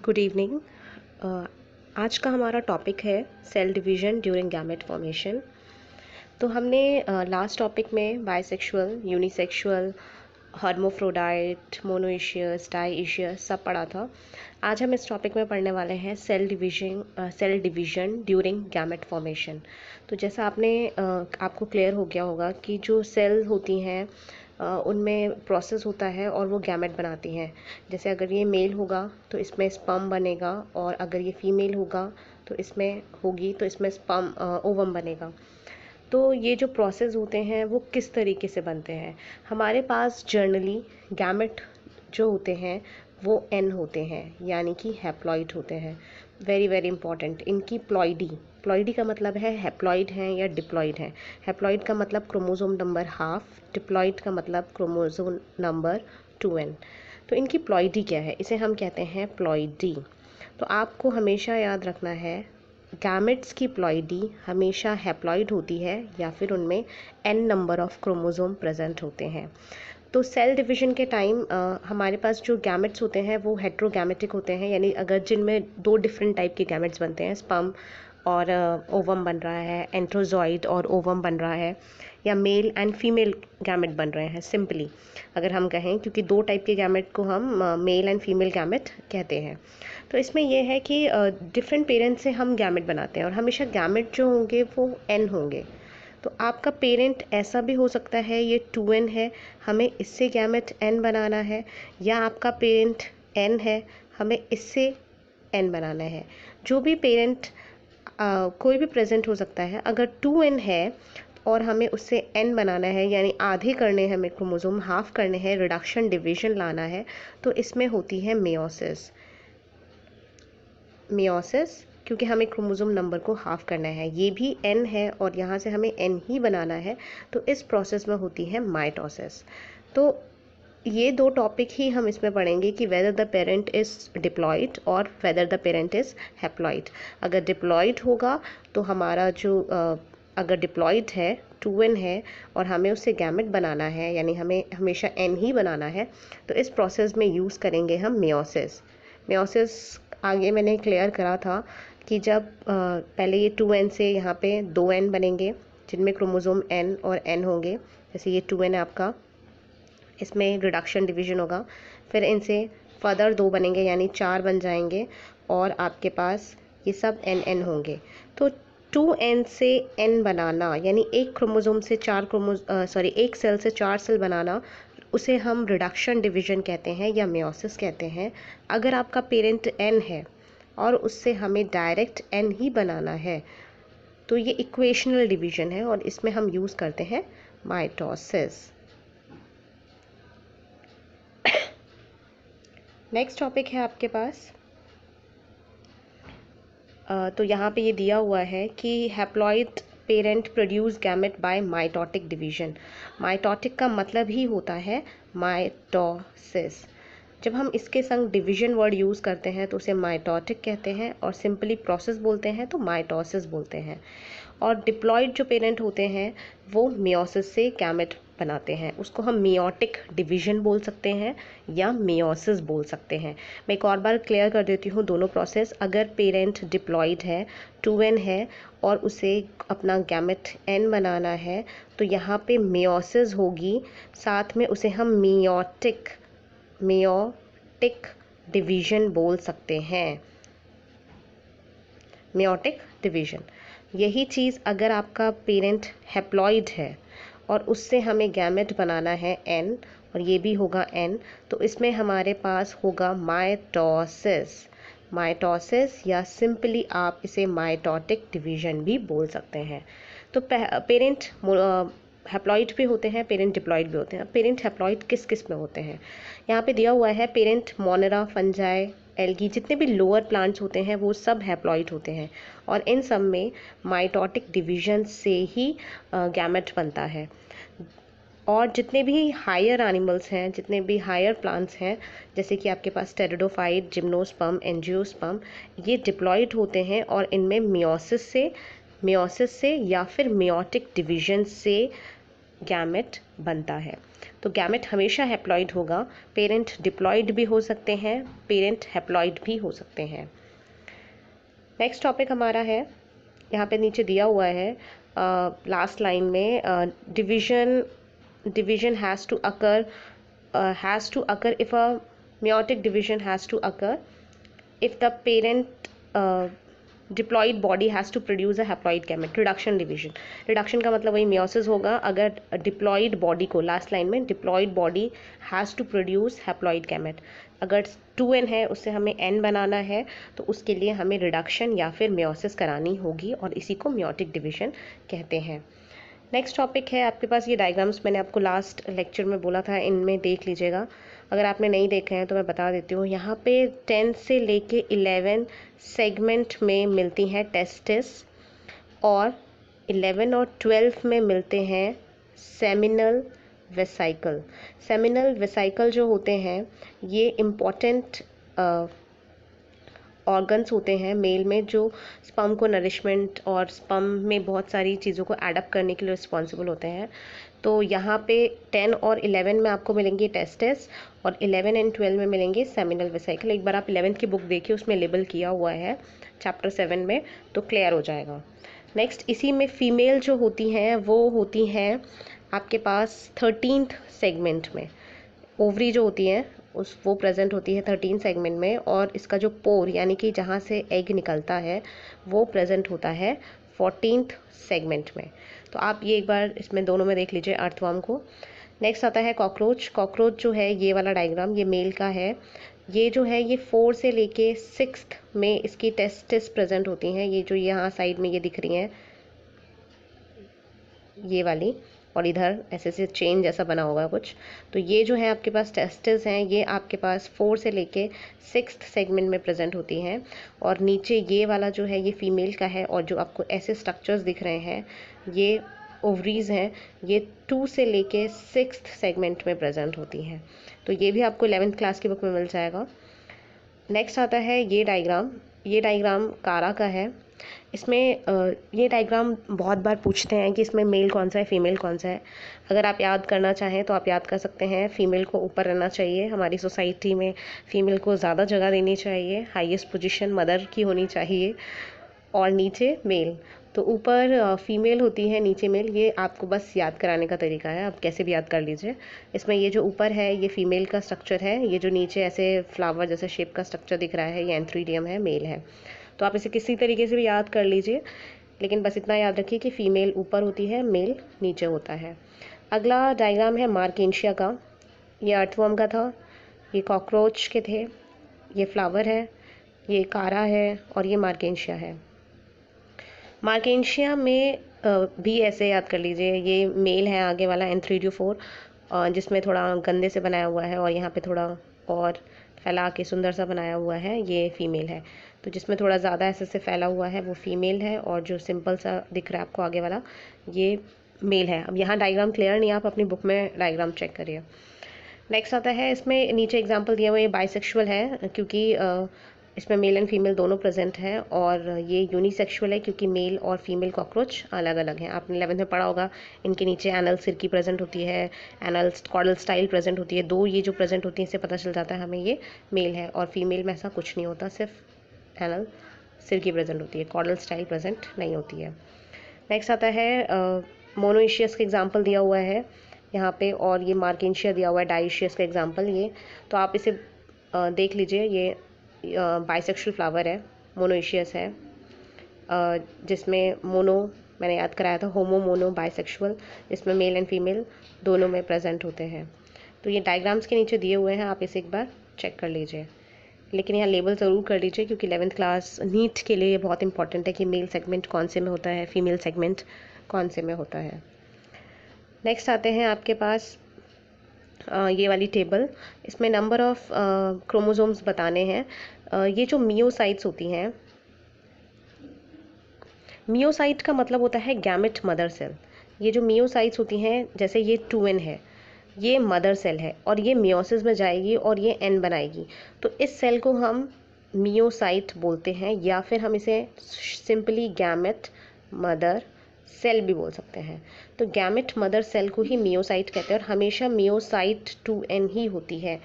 Good evening. आज का हमारा टॉपिक है cell division during gamete formation. तो हमने लास्ट टॉपिक में bisexual, unisexual, hermaphrodite, monoecious, dioecious सब पढ़ा था। आज हम इस टॉपिक में पढ़ने वाले हैं cell division during gamete formation. तो जैसा आपको क्लियर हो गया होगा कि जो सेल होती हैं उनमें प्रोसेस होता है और वो गैमेट बनाती हैं। जैसे अगर ये मेल होगा तो इसमें स्पर्म बनेगा, और अगर ये फीमेल होगा तो इसमें स्पर्म ओवम बनेगा। तो ये जो प्रोसेस होते हैं वो किस तरीके से बनते हैं। हमारे पास जर्नली गैमेट जो होते हैं वो एन होते हैं, यानी कि हैप्लॉइड होते हैं। वेरी वेरी इंपॉर्टेंट, इनकी प्लॉइडी का मतलब है हैप्लॉइड हैं या डिप्लॉइड हैं। हैप्लॉइड का मतलब क्रोमोसोम नंबर हाफ, डिप्लॉइड का मतलब क्रोमोसोम नंबर 2n। तो इनकी प्लॉइडी क्या है, इसे हम कहते हैं प्लॉइडी। तो आपको हमेशा याद रखना है गैमेट्स की प्लॉइडी हमेशा हैप्लॉइड होती है या फिर उनमें n number of chromosome present होते हैं। तो सेल डिवीजन के टाइम हमारे पास जो गैमेट्स होते हैं वो हेट्रोगैमेटिक होते हैं, यानी अगर जिनमें दो डिफरेंट टाइप के गैमेट्स बनते हैं, स्पर्म और ओवम बन रहा है, एंट्रोजॉइड और ओवम बन रहा है, या मेल एंड फीमेल गैमेट बन रहे हैं। सिंपली अगर हम कहें, क्योंकि दो टाइप के गैमेट को हम मेल एंड फीमेल गैमेट कहते हैं। तो इसमें यह है कि डिफरेंट पेरेंट्स से हम गैमेट बनाते हैं और हमेशा गैमेट जो होंगे वो एन होंगे। तो आपका पेरेंट ऐसा भी हो सकता है ये 2n है, हमें इससे गैमेट n बनाना है, या आपका पेरेंट n है, हमें इससे n बनाना है। जो भी पेरेंट कोई भी प्रेजेंट हो सकता है। अगर 2n है और हमें उससे n बनाना है, यानी आधे करने हैं, हमें क्रोमोसोम हाफ करने हैं, रिडक्शन डिवीजन लाना है, तो इसमें होती है मियोसिस, क्योंकि हमें क्रोमोसोम नंबर को हाफ करना है। ये भी n है और यहाँ से हमें n ही बनाना है, तो इस प्रोसेस में होती है माइटोसिस। तो ये दो टॉपिक ही हम इसमें पढ़ेंगे कि whether the parent is diploid और whether the parent is haploid. अगर डिप्लॉइड होगा तो हमारा अगर डिप्लॉइड है, 2n है, और हमें उससे गैमेट बनाना है, यानी हमें हमेशा n ही बनाना है, तो इस प्रोसेस में यूज़ करेंगे हम मियोसिस आगे मैंने क्लियर करा था कि जब पहले ये 2n से यहाँ पे 2n बनेंगे जिनमें क्रोमोसोम n और n होंगे। जैसे ये 2n है आपका, इसमें रिडक्शन डिवीजन होगा, फिर इनसे फर्दर 2 बनेंगे यानी 4 बन जाएंगे, और आपके पास ये सब n होंगे। तो 2n से n बनाना, यानी एक क्रोमोसोम से एक सेल से 4 सेल बनाना, उसे हम रिडक्शन डिवीजन कहते हैं या मियोसिस कहते हैं। अगर आपका पेरेंट n है और उससे हमें डायरेक्ट n ही बनाना है, तो ये इक्वेशनल डिवीजन है और इसमें हम यूज़ करते हैं माइटोसिस। नेक्स्ट टॉपिक है आपके पास, तो यहाँ पे ये दिया हुआ है कि haploid parent produce gamete by mitotic division. Mitotic का मतलब ही होता है माइटोसिस। जब हम इसके संग डिवीजन वर्ड यूज़ करते हैं तो उसे माइटोटिक कहते हैं, और सिंपली प्रोसेस बोलते हैं तो माइटोसिस बोलते हैं। और डिप्लॉइड जो पेरेंट होते हैं वो मियोसिस से गैमेट बनाते हैं, उसको हम मियोटिक डिवीजन बोल सकते हैं या मियोसिस बोल सकते हैं। मैं एक और बार क्लियर कर देती हूँ दोनों प्रोसेस। अगर पेरेंट डिप्लॉइड है, 2n है, और उसे अपना गैमेट n बनाना है, तो यहाँ पे मियोसिस होगी, साथ में उसे हम मियोटिक डिवीजन बोल सकते हैं। Meiotic division. यही चीज़ अगर आपका पेरेंट हैप्लॉइड है और उससे हमें गैमेट बनाना है n, और ये भी होगा n, तो इसमें हमारे पास होगा माइटोसिस, या सिंपली आप इसे माइटोटिक डिवीजन भी बोल सकते हैं। तो पेरेंट हैप्लॉइड भी होते हैं, पेरेंट डिप्लॉइड भी होते हैं। पेरेंट हैप्लॉइड किस किस में होते हैं, यहाँ पे दिया हुआ है। पेरेंट मोनेरा, फंजाई, एल्गी, जितने भी लोअर प्लांट्स होते हैं वो सब हैप्लॉइड होते हैं, और इन सब में माइटोटिक डिवीजन से ही गैमेट बनता है। और जितने भी हायर एनिमल्स हैं, जितने भी हायर प्लांट्स हैं, जैसे कि आपके पास टेरिडोफाइट, जिम्नोस्पर्म, एंजियोस्पर्म, ये डिप्लॉइड होते हैं, और इनमें मियोसिस से या फिर मियोटिक डिवीजन से गैमेट बनता है। तो गैमेट हमेशा हैप्लॉइड होगा। पेरेंट डिप्लॉइड भी हो सकते हैं, पेरेंट हैप्लॉइड भी हो सकते हैं। नेक्स्ट टॉपिक हमारा है, यहाँ पे नीचे दिया हुआ है लास्ट लाइन में, division has to occur if a meiotic division has to occur if the parent diploid body has to produce a haploid gamete। Reduction division, reduction का मतलब वही मियोसिस होगा अगर डिप्लॉइड बॉडी को, लास्ट लाइन में diploid body has to produce haploid gamete. अगर 2n है उससे हमें n बनाना है तो उसके लिए हमें रिडक्शन या फिर मियोसिस करानी होगी और इसी को मियोटिक डिवीजन कहते हैं। नेक्स्ट टॉपिक है आपके पास ये डायग्राम्स, मैंने आपको लास्ट लेक्चर में बोला था, इनमें देख लीजिएगा। अगर आपने नहीं देखे हैं तो मैं बता देती हूँ। यहाँ पे 10 से लेके 11 सेगमेंट में मिलती हैं टेस्टिस और 11 और 12 में मिलते हैं सेमिनल वेसाइकल। सेमिनल वेसाइकल जो होते हैं ये इम्पॉर्टेंट ऑर्गन्स होते हैं मेल में, जो स्पर्म को नरिशमेंट और स्पर्म में बहुत सारी चीज़ों को एडप्ट करने के लिए रिस्पॉन्सिबल होते हैं। तो यहाँ पे 10 और 11 में आपको मिलेंगे टेस्टिस और 11 एंड 12 में मिलेंगे सेमिनल वेसाइकल। एक बार आप 11th की बुक देखिए, उसमें लेबल किया हुआ है चैप्टर 7 में, तो क्लियर हो जाएगा। नेक्स्ट इसी में फीमेल जो होती हैं वो होती हैं आपके पास 13th सेगमेंट में। ओवरी जो होती है वो प्रेजेंट होती है 13 सेगमेंट में और इसका जो पोर यानी कि जहाँ से एग निकलता है वो प्रेजेंट होता है 14th सेगमेंट में। तो आप ये एक बार इसमें दोनों में देख लीजिए अर्थवर्म को। नेक्स्ट आता है कॉकरोच। कॉकरोच जो है ये वाला डायग्राम ये मेल का है। ये जो है ये 4 से लेके 6th में इसकी टेस्टिस प्रेजेंट होती हैं, ये जो यहाँ साइड में ये दिख रही हैं ये वाली, और इधर ऐसे से चेन जैसा बना होगा कुछ। तो ये जो है आपके पास टेस्टिस हैं, ये आपके पास 4 से लेके 6th सेगमेंट में प्रेजेंट होती हैं। और नीचे ये वाला जो है ये फीमेल का है और जो आपको ऐसे स्ट्रक्चर्स दिख रहे हैं ये ओवरीज हैं, ये 2 से लेके 6th सेगमेंट में प्रेजेंट होती हैं। तो ये भी आपको 11th क्लास की बुक में मिल जाएगा। नेक्स्ट आता है ये डायग्राम कारा का है। इसमें ये डायग्राम बहुत बार पूछते हैं कि इसमें मेल कौन सा है फीमेल कौन सा है। अगर आप याद करना चाहें तो आप याद कर सकते हैं। फीमेल को ऊपर रहना चाहिए, हमारी सोसाइटी में फीमेल को ज़्यादा जगह देनी चाहिए, हाईएस्ट पोजीशन मदर की होनी चाहिए, और नीचे मेल। तो ऊपर फीमेल होती है, नीचे मेल। ये आपको बस याद कराने का तरीका है, आप कैसे भी याद कर लीजिए। इसमें ये जो ऊपर है ये फीमेल का स्ट्रक्चर है, ये जो नीचे ऐसे फ्लावर जैसे शेप का स्ट्रक्चर दिख रहा है ये एंथ्रीडियम है, मेल है। तो आप इसे किसी तरीके से भी याद कर लीजिए, लेकिन बस इतना याद रखिए कि फीमेल ऊपर होती है, मेल नीचे होता है। अगला डायग्राम है मार्केंशिया का। ये अर्थवर्म का था, ये कॉकरोच के थे, ये फ्लावर है, ये कारा है और ये मार्केंशिया है। मार्केंशिया में भी ऐसे याद कर लीजिए, ये मेल है आगे वाला एंथ्रीडियोफोर, जिसमें थोड़ा गंदे से बनाया हुआ है और यहाँ पे थोड़ा और फैला के सुंदर सा बनाया हुआ है, ये फीमेल है। तो जिसमें थोड़ा ज़्यादा ऐसे से फैला हुआ है वो फीमेल है और जो सिंपल सा दिख रहा है आपको आगे वाला ये मेल है। अब यहाँ डायग्राम क्लियर नहीं, आप अपनी बुक में डायग्राम चेक करिए। नेक्स्ट आता है, इसमें नीचे एग्जांपल दिया हुआ है, ये बाइसेक्सुअल है क्योंकि इसमें मेल एंड फीमेल दोनों प्रेजेंट हैं, और ये यूनिसेक्सुअल है क्योंकि मेल और फीमेल कॉकरोच अलग अलग हैं। आपने 11th में पढ़ा होगा, इनके नीचे एनल सिर की प्रेजेंट होती है, एनल कॉर्डल स्टाइल प्रेजेंट होती है, दो ये जो प्रेजेंट होती है इससे पता चल जाता है हमें ये मेल है। और फीमेल में ऐसा कुछ नहीं होता, सिर्फ एनल सिर की प्रेजेंट होती है, कॉर्डल स्टाइल प्रेजेंट नहीं होती है। नेक्स्ट आता है मोनोइशियस का एग्जाम्पल दिया हुआ है यहाँ पे, और ये मार्केंशिया दिया हुआ है डाइशियस का एग्जाम्पल। ये तो आप इसे देख लीजिए, ये बाइसेक्सुअल फ्लावर है, मोनोइशियस है, जिसमें मोनो मैंने याद कराया था, होमो मोनो बाइसेक्सुअल, इसमें मेल एंड फीमेल दोनों में प्रेजेंट होते हैं। तो ये डायग्राम्स के नीचे दिए हुए हैं, आप इसे एक बार चेक कर लीजिए, लेकिन यहाँ लेबल ज़रूर कर लीजिए क्योंकि 11th क्लास नीट के लिए ये बहुत इंपॉर्टेंट है कि मेल सेगमेंट कौन से में होता है, फीमेल सेगमेंट कौन से में होता है। नेक्स्ट आते हैं आपके पास ये वाली टेबल, इसमें नंबर ऑफ क्रोमोसोम्स बताने हैं। ये जो मियोसाइट्स होती हैं, मियोसाइट का मतलब होता है गैमेट मदर सेल। ये जो मियोसाइट्स होती हैं, जैसे ये 2n है, ये मदर सेल है और ये मियोसिस में जाएगी और ये n बनाएगी, तो इस सेल को हम मियोसाइट बोलते हैं, या फिर हम इसे सिंपली गैमेट मदर सेल भी बोल सकते हैं। तो गैमेट मदर सेल को ही मियोसाइट कहते हैं और हमेशा मियोसाइट 2n ही होती है।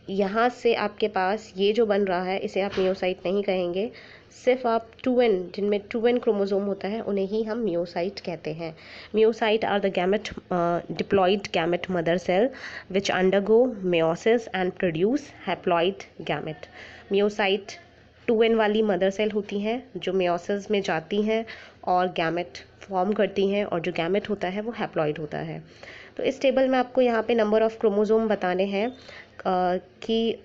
यहाँ से आपके पास ये जो बन रहा है इसे आप मियोसाइट नहीं कहेंगे, सिर्फ आप 2n जिनमें 2n क्रोमोसोम होता है उन्हें ही हम मियोसाइट कहते हैं। Meiocyte are the gamete diploid gamete mother cell which undergo meiosis and produce haploid gamete. Meiocyte 2n वाली मदर सेल होती हैं जो मेयोसिस में जाती हैं और गैमेट फॉर्म करती हैं, और जो गैमेट होता है वो हैप्लॉइड होता है। तो इस टेबल में आपको यहाँ पे नंबर ऑफ़ क्रोमोसोम बताने हैं कि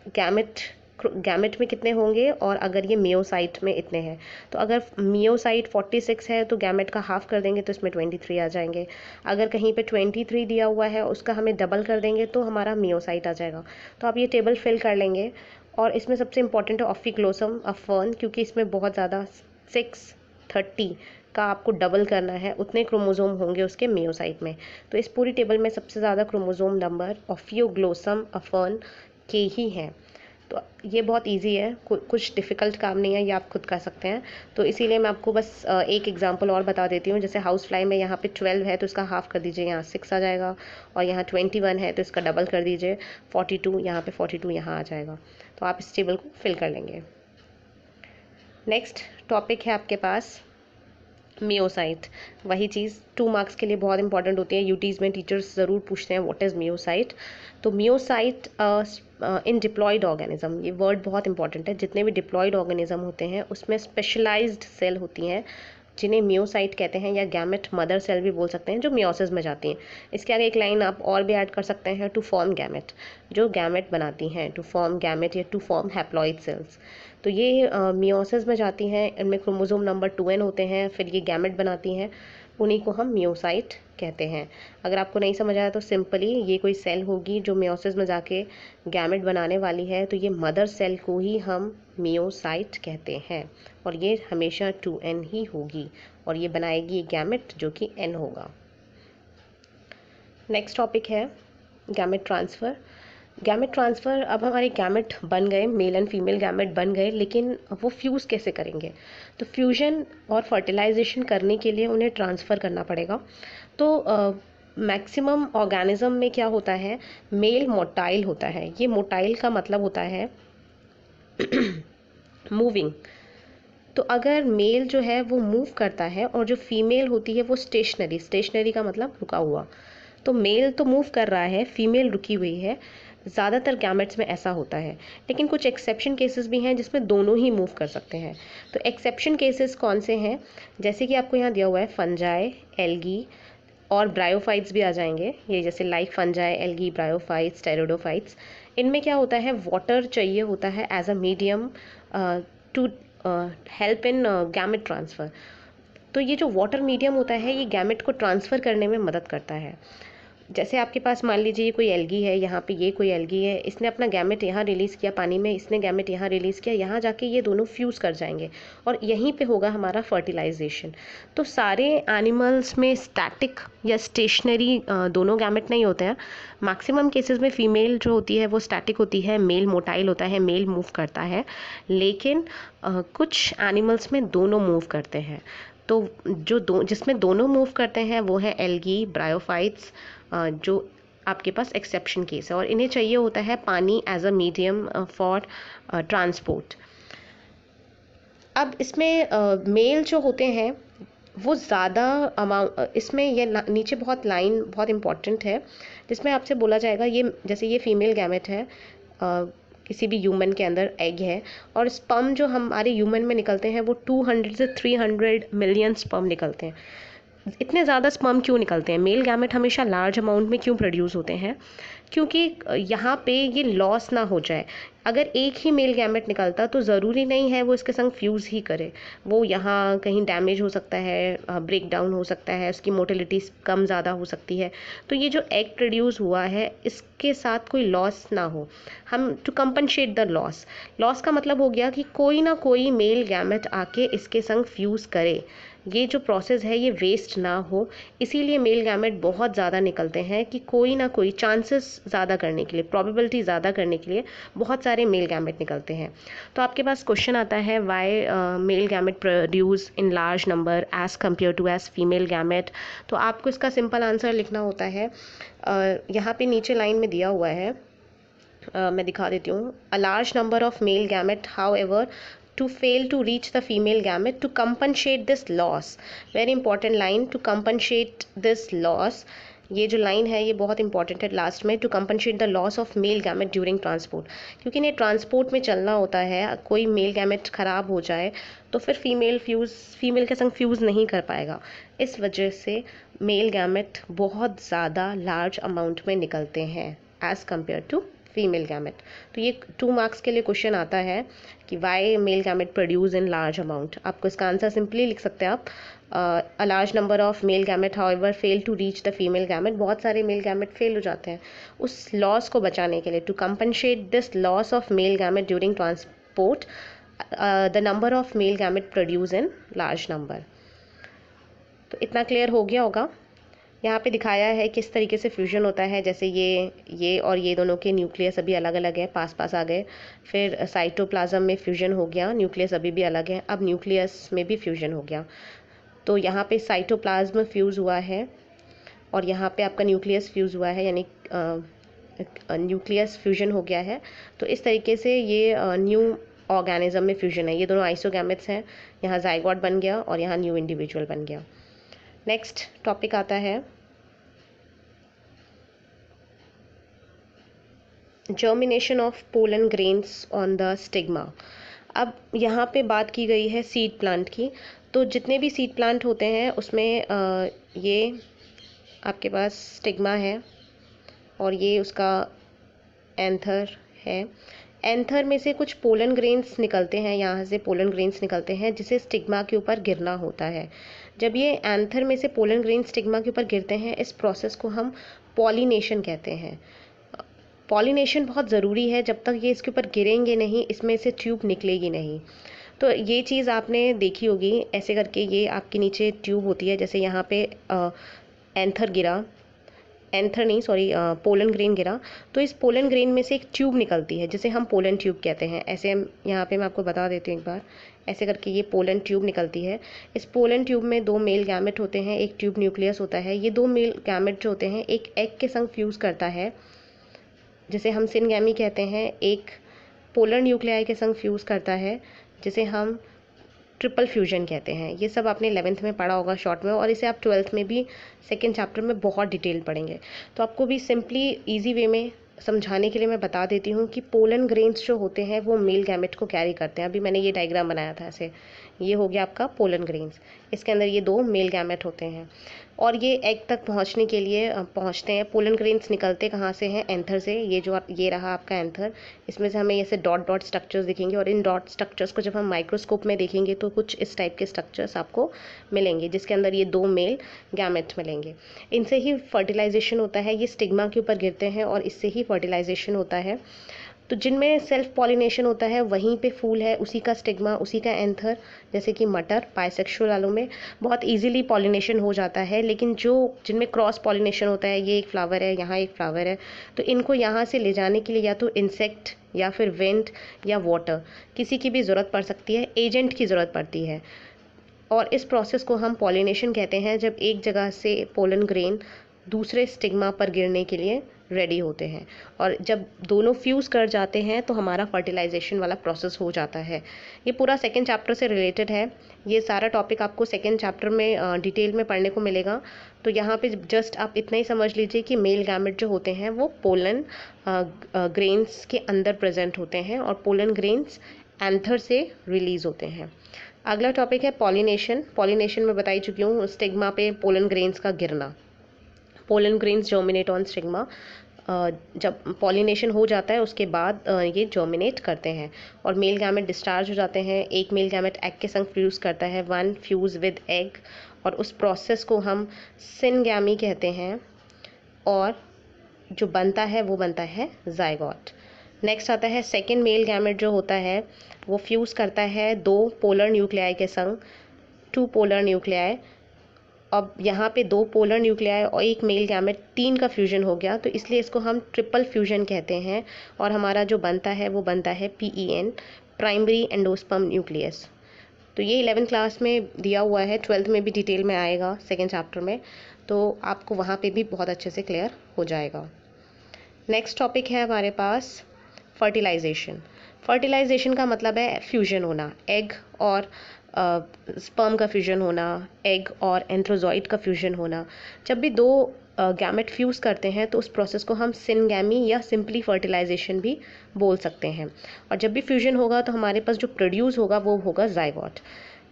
गैमेट में कितने होंगे, और अगर ये मियोसाइट में इतने हैं तो अगर मियोसाइट 46 है तो गैमेट का हाफ कर देंगे तो इसमें 23 आ जाएंगे। अगर कहीं पे 23 दिया हुआ है उसका हमें डबल कर देंगे तो हमारा मियोसाइट आ जाएगा। तो आप ये टेबल फिल कर लेंगे। और इसमें सबसे इंपॉर्टेंट है ऑफिक्लोसम ऑफ फर्न, क्योंकि इसमें बहुत ज़्यादा 630 का आपको डबल करना है, उतने क्रोमोसोम होंगे उसके मियोसाइट में। तो इस पूरी टेबल में सबसे ज़्यादा क्रोमोसोम नंबर ऑफियोग्लोसम अफर्न के ही हैं। तो ये बहुत इजी है, कुछ डिफ़िकल्ट काम नहीं है, ये आप खुद कर सकते हैं। तो इसीलिए मैं आपको बस एक एग्जांपल और बता देती हूँ। जैसे हाउस फ्लाई में यहाँ पे 12 है तो इसका हाफ कर दीजिए, यहाँ 6 आ जाएगा, और यहाँ 21 है तो इसका डबल कर दीजिए, 42 यहाँ पे 42 यहाँ आ जाएगा। तो आप इस टेबल को फिल कर लेंगे। नेक्स्ट टॉपिक है आपके पास मियोसाइट। वही चीज़ 2 मार्क्स के लिए बहुत इंपॉर्टेंट होती है, यूटीज़ में टीचर्स ज़रूर पूछते हैं व्हाट इज़ मियोसाइट। तो मियोसाइट इन डिप्लॉयड ऑर्गेनिज्म, ये वर्ड बहुत इंपॉर्टेंट है। जितने भी डिप्लॉयड ऑर्गेनिज्म होते हैं उसमें स्पेशलाइज्ड सेल होती हैं जिन्हें मियोसाइट कहते हैं, या गैमेट मदर सेल भी बोल सकते हैं, जो मियोसिस में जाती हैं। इसके आगे एक लाइन आप और भी ऐड कर सकते हैं, टू फॉर्म गैमेट, जो गैमेट बनाती हैं, टू फॉर्म गैमेट या टू फॉर्म हैप्लॉइड सेल्स। तो ये मियोसिस में जाती हैं, इनमें क्रोमोसोम नंबर 2n होते हैं, फिर ये गैमेट बनाती हैं, उन्हीं को हम मियोसाइट कहते हैं। अगर आपको नहीं समझ आया तो सिंपली ये कोई सेल होगी जो मियोसिस में जाके गैमेट बनाने वाली है, तो ये मदर सेल को ही हम मियोसाइट कहते हैं, और ये हमेशा 2n ही होगी, और ये बनाएगी गैमेट जो कि n होगा। नेक्स्ट टॉपिक है गैमेट ट्रांसफ़र। गैमेट ट्रांसफ़र, अब हमारे गैमेट बन गए, मेल एंड फीमेल गैमेट बन गए, लेकिन वो फ्यूज़ कैसे करेंगे? तो फ्यूजन और फर्टिलाइजेशन करने के लिए उन्हें ट्रांसफ़र करना पड़ेगा। तो मैक्सिमम ऑर्गेनिज्म में क्या होता है, मेल मोटाइल होता है। ये मोटाइल का मतलब होता है मूविंग। तो अगर मेल जो है वो मूव करता है और जो फीमेल होती है वो स्टेशनरी, स्टेशनरी का मतलब रुका हुआ। तो मेल तो मूव कर रहा है, फीमेल रुकी हुई है। ज़्यादातर गैमेट्स में ऐसा होता है, लेकिन कुछ एक्सेप्शन केसेस भी हैं जिसमें दोनों ही मूव कर सकते हैं। तो एक्सेप्शन केसेस कौन से हैं? जैसे कि आपको यहाँ दिया हुआ है फंजाई, एल्गी और ब्रायोफाइट्स भी आ जाएंगे, ये जैसे like fungi, algae, bryophytes, pteridophytes. इनमें क्या होता है, वाटर चाहिए होता है as a medium to help in gamete transfer. तो ये जो वाटर मीडियम होता है ये गैमेट को ट्रांसफ़र करने में मदद करता है। जैसे आपके पास मान लीजिए ये कोई एल्गी है, यहाँ पे ये कोई एल्गी है, इसने अपना गैमेट यहाँ रिलीज़ किया पानी में, इसने गैमेट यहाँ रिलीज़ किया, यहाँ जाके ये दोनों फ्यूज़ कर जाएंगे और यहीं पे होगा हमारा फर्टिलाइजेशन। तो सारे एनिमल्स में स्टैटिक या स्टेशनरी दोनों गैमेट नहीं होते हैं। मैक्सिमम केसेस में फीमेल जो होती है वो स्टैटिक होती है, मेल मोटाइल होता है, मेल मूव करता है, लेकिन कुछ एनिमल्स में दोनों मूव करते हैं। तो जिसमें दोनों मूव करते हैं वो है एल्गी, ब्रायोफाइट्स, जो आपके पास एक्सेप्शन केस है, और इन्हें चाहिए होता है पानी as a medium for transport. अब इसमें मेल जो होते हैं वो ज़्यादा अमाउंट, इसमें ये नीचे बहुत लाइन बहुत इंपॉर्टेंट है जिसमें आपसे बोला जाएगा, ये जैसे ये फीमेल गैमेट है, किसी भी ह्यूमन के अंदर एग है, और स्पर्म जो हमारे ह्यूमन में निकलते हैं वो 200 से 300 मिलियन स्पर्म निकलते हैं। इतने ज़्यादा स्पर्म क्यों निकलते हैं? मेल गैमेट हमेशा लार्ज अमाउंट में क्यों प्रोड्यूस होते हैं? क्योंकि यहाँ पे ये लॉस ना हो जाए। अगर एक ही मेल गैमेट निकलता तो ज़रूरी नहीं है वो इसके संग फ्यूज़ ही करे, वो यहाँ कहीं डैमेज हो सकता है, ब्रेक डाउन हो सकता है, उसकी मोटिलिटी कम ज़्यादा हो सकती है। तो ये जो एग प्रोड्यूस हुआ है इसके साथ कोई लॉस ना हो, हम to compensate the loss. Loss का मतलब हो गया कि कोई ना कोई मेल गैमेट आके इसके संग फ्यूज़ करे, ये जो प्रोसेस है ये वेस्ट ना हो। इसीलिए मेल गैमेट बहुत ज़्यादा निकलते हैं कि कोई ना कोई चांसेस ज़्यादा करने के लिए, प्रोबेबिलिटी ज़्यादा करने के लिए बहुत सारे मेल गैमेट निकलते हैं। तो आपके पास क्वेश्चन आता है why male gamete produce in large number as compare to as female gamete. तो आपको इसका सिंपल आंसर लिखना होता है, यहाँ पे नीचे लाइन में दिया हुआ है, मैं दिखा देती हूँ। अ large number of male gamete how ever to fail to reach the female gamete to compensate this loss, very important line, to compensate this loss, ये जो लाइन है ये बहुत इंपॉर्टेंट है लास्ट में, to compensate the loss of male gamete during transport, क्योंकि इन्हें transport में चलना होता है, कोई मेल गैमेट ख़राब हो जाए तो फिर फीमेल के संग फ्यूज़ नहीं कर पाएगा, इस वजह से मेल गैमेट बहुत ज़्यादा लार्ज अमाउंट में निकलते हैं as compare to female gamete. तो ये 2 मार्क्स के लिए क्वेश्चन आता है कि why male gamete produce in large amount. आपको इसका आंसर सिंपली लिख सकते हैं आप, a large number of male gamete however fail to reach the female gamete, बहुत सारे मेल गैमेट फेल हो जाते हैं, उस लॉस को बचाने के लिए, to compensate this loss of male gamete during transport the number of male gamete produce in large number. तो इतना क्लियर हो गया होगा। यहाँ पे दिखाया है किस तरीके से फ्यूजन होता है, जैसे ये और ये दोनों के न्यूक्लियस अभी अलग अलग है, पास पास आ गए, फिर साइटोप्लाज्म में फ्यूजन हो गया, न्यूक्लियस अभी भी अलग है, अब न्यूक्लियस में भी फ्यूजन हो गया। तो यहाँ पे साइटोप्लाज्म फ्यूज़ हुआ है और यहाँ पे आपका न्यूक्लियस फ्यूज़ हुआ है, यानी न्यूक्लियस फ्यूजन हो गया है। तो इस तरीके से ये न्यू ऑर्गेनिज्म में फ्यूजन है, ये दोनों आइसोगैमेट्स हैं, यहाँ जाइगोट बन गया और यहाँ न्यू इंडिविजुअल बन गया। नेक्स्ट टॉपिक आता है germination of pollen grains on the stigma. अब यहाँ पे बात की गई है सीड प्लांट की, तो जितने भी सीड प्लांट होते हैं उसमें ये आपके पास स्टिग्मा है और ये उसका एंथर है। एंथर में से कुछ पोलन ग्रेन्स निकलते हैं, यहाँ से पोलन ग्रेन्स निकलते हैं जिसे स्टिग्मा के ऊपर गिरना होता है। जब ये एंथर में से पोलन ग्रेन स्टिग्मा के ऊपर गिरते हैं, इस प्रोसेस को हम पॉलिनेशन कहते हैं। पॉलिनेशन बहुत ज़रूरी है, जब तक ये इसके ऊपर गिरेंगे नहीं इसमें से ट्यूब निकलेगी नहीं। तो ये चीज़ आपने देखी होगी, ऐसे करके ये आपके नीचे ट्यूब होती है, जैसे यहाँ पे पोलन ग्रेन गिरा, तो इस पोलन ग्रेन में से एक ट्यूब निकलती है जिसे हम पोलन ट्यूब कहते हैं। ऐसे हम यहाँ पे मैं आपको बता देती हूँ एक बार, ऐसे करके ये पोलन ट्यूब निकलती है। इस पोलन ट्यूब में 2 मेल गैमेट होते हैं, एक ट्यूब न्यूक्लियस होता है। ये 2 मेल गैमेट जो होते हैं एक एग के संग फ्यूज़ करता है जिसे हम सिनगैमी कहते हैं, एक पोलर न्यूक्लियाई के संग फ्यूज़ करता है जिसे हम ट्रिपल फ्यूजन कहते हैं। ये सब आपने 11th में पढ़ा होगा शॉर्ट में, और इसे आप 12th में भी सेकेंड चैप्टर में बहुत डिटेल पढ़ेंगे। तो आपको भी सिंपली ईजी वे में समझाने के लिए मैं बता देती हूँ कि पोलन ग्रेन्स जो होते हैं वो मेल गैमेट को कैरी करते हैं। अभी मैंने ये डायग्राम बनाया था ऐसे, ये हो गया आपका पोलन ग्रेन्स, इसके अंदर ये 2 मेल गैमेट होते हैं और ये एग तक पहुँचने के लिए पहुँचते हैं। पोलन ग्रेन्स निकलते कहाँ से हैं? एंथर से। ये रहा आपका एंथर, इसमें से हमें ऐसे डॉट डॉट स्ट्रक्चर्स दिखेंगे और इन डॉट स्ट्रक्चर्स को जब हम माइक्रोस्कोप में देखेंगे तो कुछ इस टाइप के स्ट्रक्चर्स आपको मिलेंगे जिसके अंदर ये 2 मेल गैमेट मिलेंगे। इनसे ही फर्टिलाइजेशन होता है, ये स्टिग्मा के ऊपर गिरते हैं और इससे ही फर्टिलाइजेशन होता है। तो जिनमें सेल्फ पॉलिनेशन होता है वहीं पे फूल है, उसी का स्टिग्मा, उसी का एंथर, जैसे कि मटर, बाइसेक्सुअल वालों में बहुत इजीली पॉलिनेशन हो जाता है। लेकिन जिनमें क्रॉस पॉलिनेशन होता है, ये एक फ्लावर है, यहाँ एक फ्लावर है, तो इनको यहाँ से ले जाने के लिए या तो इंसेक्ट या फिर विंड या वाटर, किसी की भी ज़रूरत पड़ सकती है, एजेंट की ज़रूरत पड़ती है। और इस प्रोसेस को हम पॉलिनेशन कहते हैं, जब एक जगह से पोलन ग्रेन दूसरे स्टिग्मा पर गिरने के लिए रेडी होते हैं और जब दोनों फ्यूज़ कर जाते हैं तो हमारा फर्टिलाइजेशन वाला प्रोसेस हो जाता है। ये पूरा सेकेंड चैप्टर से रिलेटेड है, ये सारा टॉपिक आपको सेकेंड चैप्टर में डिटेल में पढ़ने को मिलेगा। तो यहाँ पे जस्ट आप इतना ही समझ लीजिए कि मेल गैमेट जो होते हैं वो पोलन ग्रेन्स के अंदर प्रेजेंट होते हैं और पोलन ग्रेन्स एंथर से रिलीज़ होते हैं। अगला टॉपिक है पॉलिनेशन। पॉलिनेशन में बताई चुकी हूँ, स्टिग्मा पे पोलन ग्रेन्स का गिरना। Pollen grains germinate on stigma, जब पॉलिनेशन हो जाता है उसके बाद ये जर्मिनेट करते हैं और मेल गैमेट डिस्चार्ज हो जाते हैं। एक मेल गैमेट एग के संग फ्यूज़ करता है, 1 फ्यूज़ विद एग, और उस प्रोसेस को हम सिनगैमी कहते हैं और जो बनता है वो बनता है जाइगोट। नेक्स्ट आता है सेकेंड मेल गैमेट जो होता है वो फ्यूज़ करता है 2 पोलर न्यूक्लियाई के संग, 2 पोलर न्यूक्लियाई, अब यहाँ पे 2 पोलर न्यूक्लियाई और एक मेल गैमेट 3 का फ्यूजन हो गया, तो इसलिए इसको हम ट्रिपल फ्यूजन कहते हैं। और हमारा जो बनता है वो बनता है PEN, प्राइमरी एंडोस्पर्म न्यूक्लियस। तो ये 11th क्लास में दिया हुआ है, 12th में भी डिटेल में आएगा सेकेंड चैप्टर में, तो आपको वहाँ पे भी बहुत अच्छे से क्लियर हो जाएगा। नेक्स्ट टॉपिक है हमारे पास फर्टिलाइजेशन। फर्टिलाइजेशन का मतलब है फ्यूजन होना, एग और स्पर्म का फ्यूजन होना, एग और एंथ्रोजॉइड का फ्यूजन होना। जब भी 2 गैमेट फ्यूज़ करते हैं तो उस प्रोसेस को हम सिनगैमी या सिंपली फर्टिलाइजेशन भी बोल सकते हैं। और जब भी फ्यूजन होगा तो हमारे पास जो प्रोड्यूस होगा वो होगा जाइगोट,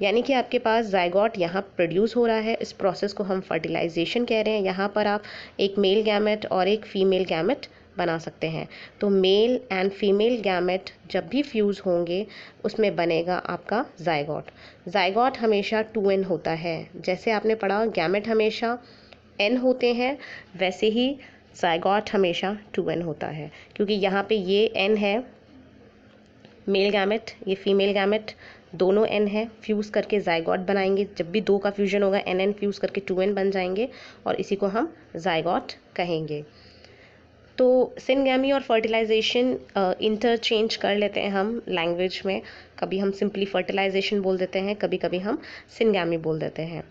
यानी कि आपके पास जाइगोट यहाँ प्रोड्यूस हो रहा है। इस प्रोसेस को हम फर्टिलाइजेशन कह रहे हैं। यहाँ पर आप एक मेल गैमेट और एक फीमेल गैमेट बना सकते हैं। तो मेल एंड फीमेल गैमेट जब भी फ्यूज़ होंगे उसमें बनेगा आपका जाइगोट। जाइगोट हमेशा 2n होता है। जैसे आपने पढ़ा गैमेट हमेशा n होते हैं, वैसे ही जाइगोट हमेशा 2n होता है, क्योंकि यहाँ पे ये n है मेल गैमेट, ये फीमेल गैमेट, दोनों n है, फ्यूज़ करके जाइगोट बनाएंगे। जब भी 2 का फ्यूजन होगा nn फ्यूज़ करके 2n बन जाएंगे और इसी को हम जाइगोट कहेंगे। तो सिनगैमी और फर्टिलाइजेशन इंटरचेंज कर लेते हैं हम लैंग्वेज में। कभी हम सिंपली फर्टिलाइजेशन बोल देते हैं, कभी कभी हम सिनगैमी बोल देते हैं।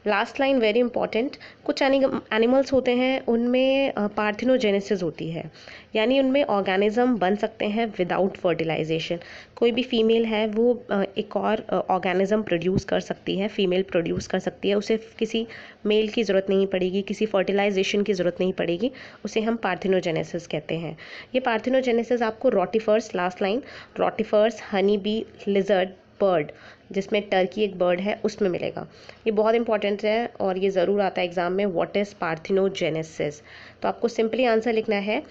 Last line very important. कुछ एनिमल्स होते हैं उनमें पार्थिनोजेनेसिस होती है, यानी उनमें ऑर्गेनिज्म बन सकते हैं विदाउट फर्टिलाइजेशन। कोई भी फीमेल है वो एक और ऑर्गेनिज्म प्रोड्यूस कर सकती है, फीमेल प्रोड्यूस कर सकती है, उसे किसी मेल की ज़रूरत नहीं पड़ेगी, किसी फर्टिलाइजेशन की ज़रूरत नहीं पड़ेगी, उसे हम पार्थिनोजेनेसिस कहते हैं। ये पार्थिनोजेनेसिस आपको rotifers, last line, rotifers, honey bee, lizard, bird, जिसमें टर्की एक बर्ड है, उसमें मिलेगा। ये बहुत इंपॉर्टेंट है और ये ज़रूर आता है एग्जाम में, व्हाट इज़ पार्थिनोजेनेसिस। तो आपको सिंपली आंसर लिखना है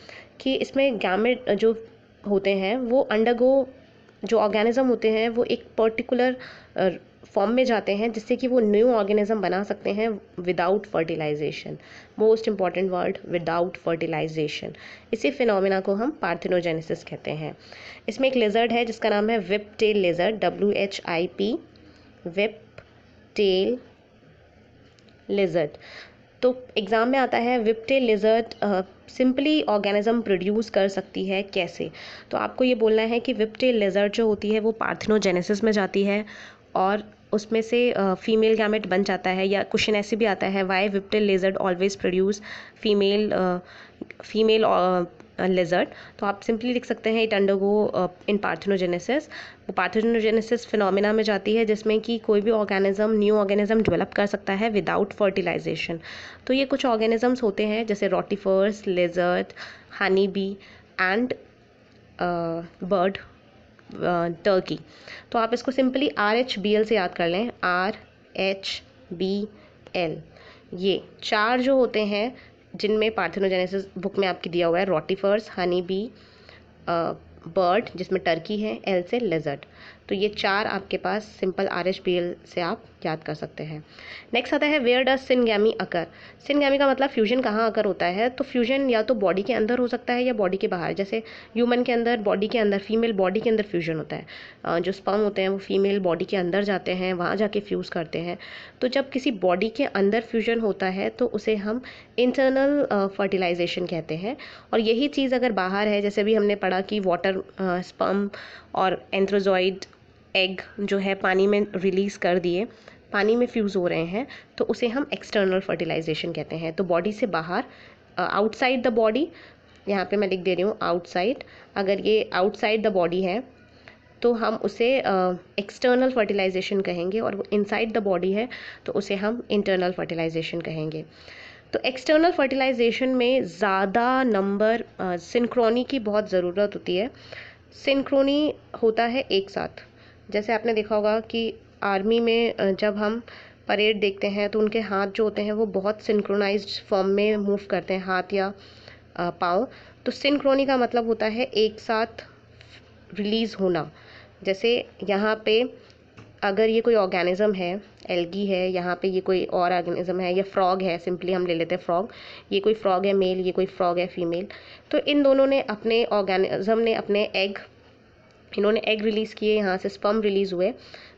कि इसमें गैमेट जो होते हैं वो अंडरगो, जो ऑर्गेनिज्म होते हैं वो एक पर्टिकुलर फॉर्म में जाते हैं जिससे कि वो न्यू ऑर्गेनिज्म बना सकते हैं without fertilization. Most important word, without fertilization. इसी फिनोमिना को हम पार्थिनोजेनेसिस कहते हैं। इसमें एक लेजर्ड है जिसका नाम है whip tail lizard, WHIP, whip tail lizard. तो एग्ज़ाम में आता है whip tail lizard simply organism produce कर सकती है कैसे। तो आपको ये बोलना है कि विप टेल लेजर्ड जो होती है वो पार्थिनोजेनेसिस में जाती है और उसमें से फीमेल गैमेट बन जाता है। या क्वेश्चन ऐसे भी आता है, why whip tail lizard always produce female lizard. तो आप सिंपली लिख सकते हैं इट अंडरगो इन पार्थिनोजेनेसिस। वो पार्थिनोजेनेसिस फिनोमिना में जाती है जिसमें कि कोई भी ऑर्गेनिज्म न्यू ऑर्गेनिज्म डेवलप कर सकता है विदाउट फर्टिलाइजेशन। तो ये कुछ ऑर्गेनिजम्स होते हैं जैसे rotifers, लेजर्ड, honey bee and bird, Turkey. तो आप इसको सिंपली RHBL से याद कर लें, RHBL। ये 4 जो होते हैं जिनमें पार्थिनोजेनेसिस बुक में आपकी दिया हुआ है, रोटिफर्स, हनी बी, बर्ड जिसमें टर्की है, L से लेजर्ड। तो ये 4 आपके पास सिंपल RHBL से आप याद कर सकते हैं। नेक्स्ट आता है where does syngamy occur. Syngamy का मतलब फ्यूजन कहाँ अकर होता है। तो फ्यूजन या तो बॉडी के अंदर हो सकता है या बॉडी के बाहर। जैसे ह्यूमन के अंदर, बॉडी के अंदर, फीमेल बॉडी के अंदर फ्यूजन होता है। जो स्पर्म होते हैं वो फीमेल बॉडी के अंदर जाते हैं, वहाँ जाके फ्यूज़ करते हैं। तो जब किसी बॉडी के अंदर फ्यूजन होता है तो उसे हम इंटरनल फर्टिलाइजेशन कहते हैं। और यही चीज़ अगर बाहर है, जैसे भी हमने पढ़ा कि वाटर, स्पर्म और एंथ्रोजॉइड एग जो है पानी में रिलीज़ कर दिए, पानी में फ्यूज़ हो रहे हैं, तो उसे हम एक्सटर्नल फर्टिलाइजेशन कहते हैं। तो बॉडी से बाहर, आउटसाइड द बॉडी, यहाँ पे मैं लिख दे रही हूँ आउटसाइड। अगर ये आउटसाइड द बॉडी है तो हम उसे एक्सटर्नल फर्टिलाइजेशन कहेंगे, और वो इनसाइड द बॉडी है तो उसे हम इंटरनल फर्टिलाइजेशन कहेंगे। तो एक्सटर्नल फर्टिलाइजेशन में ज़्यादा नंबर सिंक्रोनी की बहुत ज़रूरत होती है। सिंक्रोनी होता है एक साथ। जैसे आपने देखा होगा कि आर्मी में जब हम परेड देखते हैं तो उनके हाथ जो होते हैं वो बहुत सिंक्रोनाइज्ड फॉर्म में मूव करते हैं, हाथ या पाँव। तो सिंक्रोनी का मतलब होता है एक साथ रिलीज़ होना। जैसे यहाँ पे अगर ये कोई ऑर्गेनिज्म है, एल्गी है, यहाँ पे ये कोई और ऑर्गेनिज्म है, या फ्रॉग है, सिंपली हम ले लेते हैं फ्रॉग। ये कोई फ्रॉग है मेल, ये कोई फ्रॉग है फीमेल। तो इन दोनों ने अपने ऑर्गेनिज्म ने अपने एग इन्होंने एग रिलीज़ किए, यहाँ से स्पर्म रिलीज़ हुए,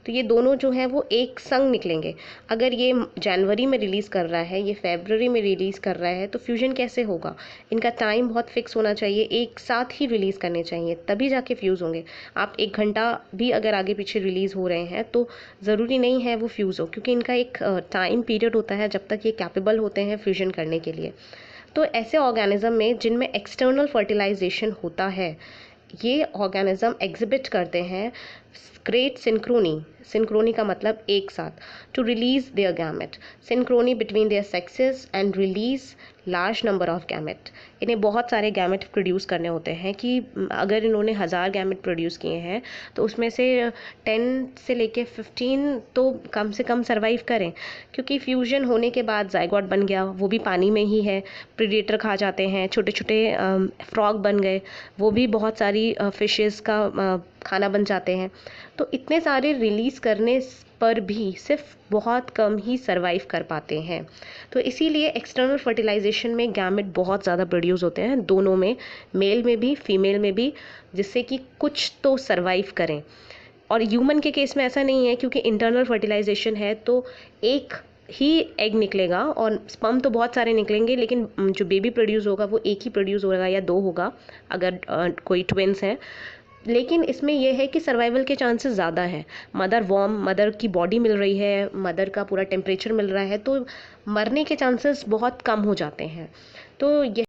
तो ये दोनों जो है वो एक संग निकलेंगे। अगर ये जनवरी में रिलीज़ कर रहा है, ये फरवरी में रिलीज़ कर रहा है, तो फ्यूजन कैसे होगा? इनका टाइम बहुत फिक्स होना चाहिए, एक साथ ही रिलीज़ करने चाहिए, तभी जाके फ्यूज़ होंगे। आप 1 घंटा भी अगर आगे पीछे रिलीज़ हो रहे हैं तो ज़रूरी नहीं है वो फ्यूज़ हो, क्योंकि इनका एक टाइम पीरियड होता है जब तक ये कैपेबल होते हैं फ्यूजन करने के लिए। तो ऐसे ऑर्गेनिज्म में जिनमें एक्सटर्नल फर्टिलाइजेशन होता है, ये ऑर्गेनिज्म एग्जिबिट करते हैं ग्रेट सिंक्रोनी। सिंक्रोनी का मतलब एक साथ, to release their gamete, synchrony between their sexes and release large number of gamete. इन्हें बहुत सारे गैमेट प्रोड्यूस करने होते हैं कि अगर इन्होंने 1000 गैमेट प्रोड्यूस किए हैं तो उसमें से 10 से लेके 15 तो कम से कम सर्वाइव करें, क्योंकि फ्यूजन होने के बाद जाइगोट बन गया, वो भी पानी में ही है, प्रेडेटर खा जाते हैं, छोटे छोटे फ्रॉग बन गए, वो भी बहुत सारी फिशेस का खाना बन जाते हैं। तो इतने सारे रिलीज़ करने पर भी सिर्फ बहुत कम ही सरवाइव कर पाते हैं। तो इसीलिए एक्सटर्नल फर्टिलाइजेशन में गैमेट बहुत ज़्यादा प्रोड्यूस होते हैं, दोनों में, मेल में भी फीमेल में भी, जिससे कि कुछ तो सरवाइव करें। और ह्यूमन के केस में ऐसा नहीं है, क्योंकि इंटरनल फर्टिलाइजेशन है तो एक ही एग निकलेगा और स्पर्म तो बहुत सारे निकलेंगे, लेकिन जो बेबी प्रोड्यूस होगा वो एक ही प्रोड्यूस होगा या 2 होगा अगर कोई ट्विंस हैं। लेकिन इसमें यह है कि सर्वाइवल के चांसेस ज़्यादा है। मदर वार्म, मदर की बॉडी मिल रही है, मदर का पूरा टेम्परेचर मिल रहा है, तो मरने के चांसेस बहुत कम हो जाते हैं। तो यह